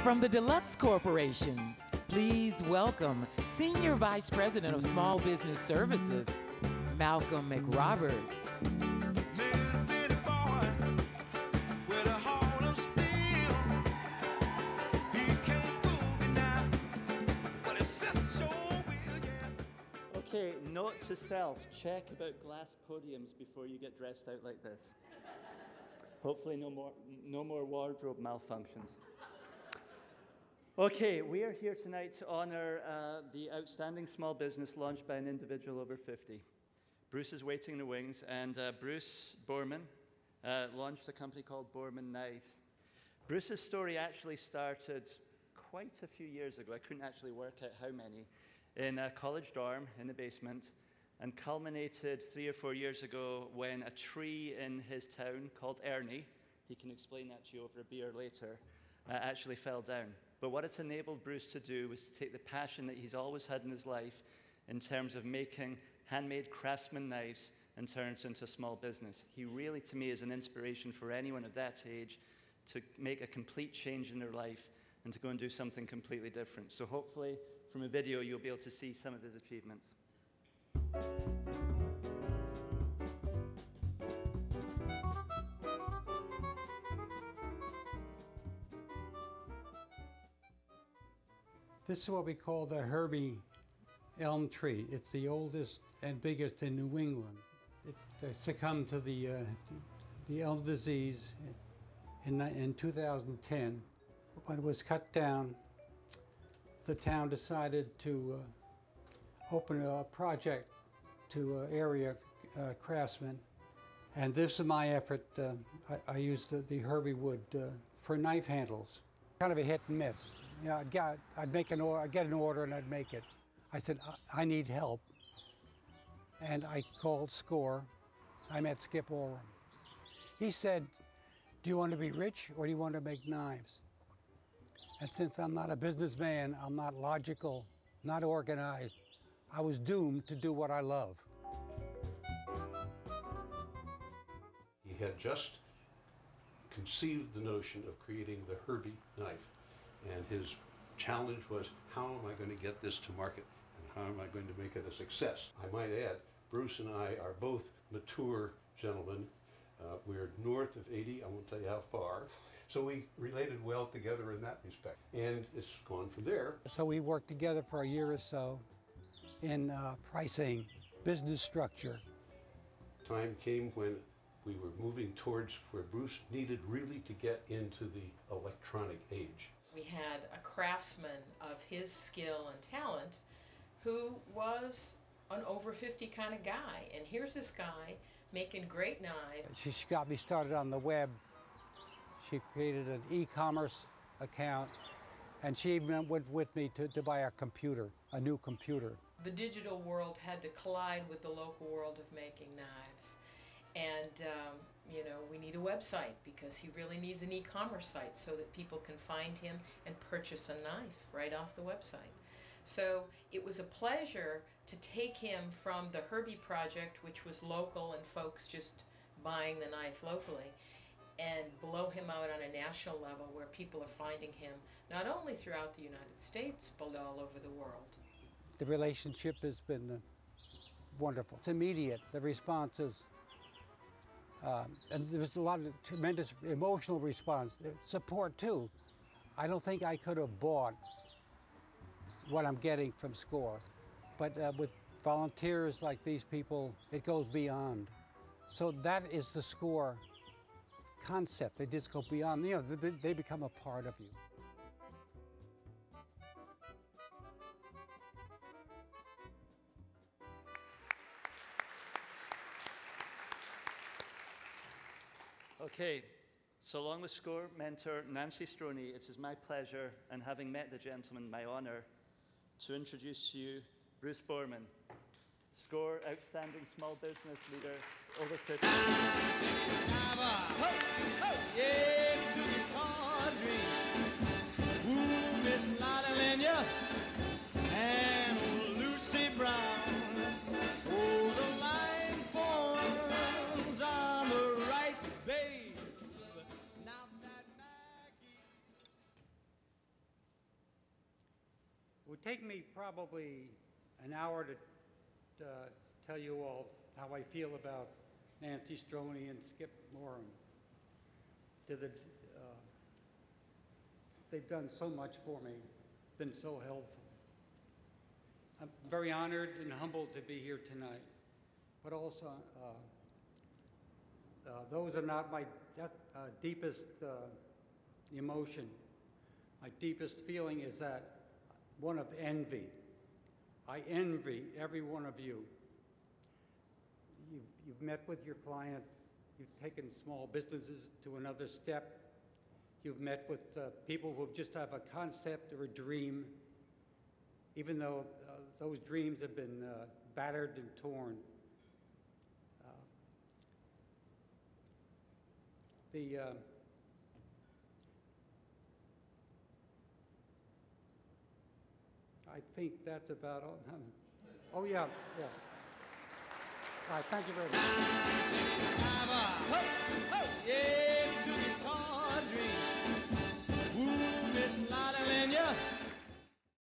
From the Deluxe Corporation, please welcome Senior Vice President of Small Business Services, Malcolm McRoberts. Okay, note to self, check about glass podiums before you get dressed out like this. Hopefully no more wardrobe malfunctions. Okay, we are here tonight to honor the outstanding small business launched by an individual over 50. Bruce is waiting in the wings, and Bruce Bohrmann launched a company called Bohrmann Knives. Bruce's story actually started quite a few years ago. I couldn't actually work out how many. In a college dorm in the basement, and culminated 3 or 4 years ago when a tree in his town called Ernie, he can explain that to you over a beer later, actually fell down. But what it enabled Bruce to do was to take the passion that he's always had in his life in terms of making handmade craftsman knives and turn it into a small business. He really, to me, is an inspiration for anyone of that age to make a complete change in their life and to go and do something completely different. So hopefully, from a video, you'll be able to see some of his achievements. This is what we call the Herbie elm tree. It's the oldest and biggest in New England. It succumbed to the elm disease in 2010. When it was cut down, the town decided to open a project to area craftsmen. And this is my effort. I used the Herbie wood for knife handles. Kind of a hit and miss. You know, I'd get an order and I'd make it. I said, I need help. And I called SCORE. I met Skip Oram. He said, do you want to be rich or do you want to make knives? And since I'm not a businessman, I'm not logical, not organized, I was doomed to do what I love. He had just conceived the notion of creating the Herbie knife. And his challenge was, how am I going to get this to market? And how am I going to make it a success? I might add, Bruce and I are both mature gentlemen. We're north of 80, I won't tell you how far. So we related well together in that respect. And it's gone from there. So we worked together for a year or so in pricing, business structure. Time came when we were moving towards where Bruce needed really to get into the electronic age. We had a craftsman of his skill and talent who was an over 50 kind of guy. And here's this guy making great knives. She got me started on the web. She created an e-commerce account, and she even went with me to buy a new computer. The digital world had to collide with the local world of making knives. And, you know, we need a website because he really needs an e-commerce site so that people can find him and purchase a knife right off the website. So it was a pleasure to take him from the Herbie project, which was local and folks just buying the knife locally, and blow him out on a national level where people are finding him not only throughout the United States, but all over the world. The relationship has been wonderful. It's immediate. The response is, and there's a lot of tremendous emotional response, support too. I don't think I could have bought what I'm getting from SCORE. But with volunteers like these people, it goes beyond. So that is the SCORE concept. They just go beyond, you know, they become a part of you. Okay, so along with SCORE mentor Nancy Stroney, it is my pleasure, and having met the gentleman, my honor, to introduce to you Bruce Bohrmann, SCORE Outstanding Small Business Leader, over 50. Yes, sweet Audrey, ooh, Miss Lottie Lenya, and old Lucy Brown. Oh, the line forms on the right, babe. Now that Maggie. would take me probably an hour to tell you all how I feel about Nancy Stroni and Skip Moran. They've done so much for me, been so helpful. I'm very honored and humbled to be here tonight, but also those are not my deepest emotion. My deepest feeling is that one of envy. I envy every one of you. You've met with your clients, you've taken small businesses to another step, you've met with people who just have a concept or a dream, even though those dreams have been battered and torn. I think that's about all. Oh, yeah, yeah. All right, thank you very much. Yes, to the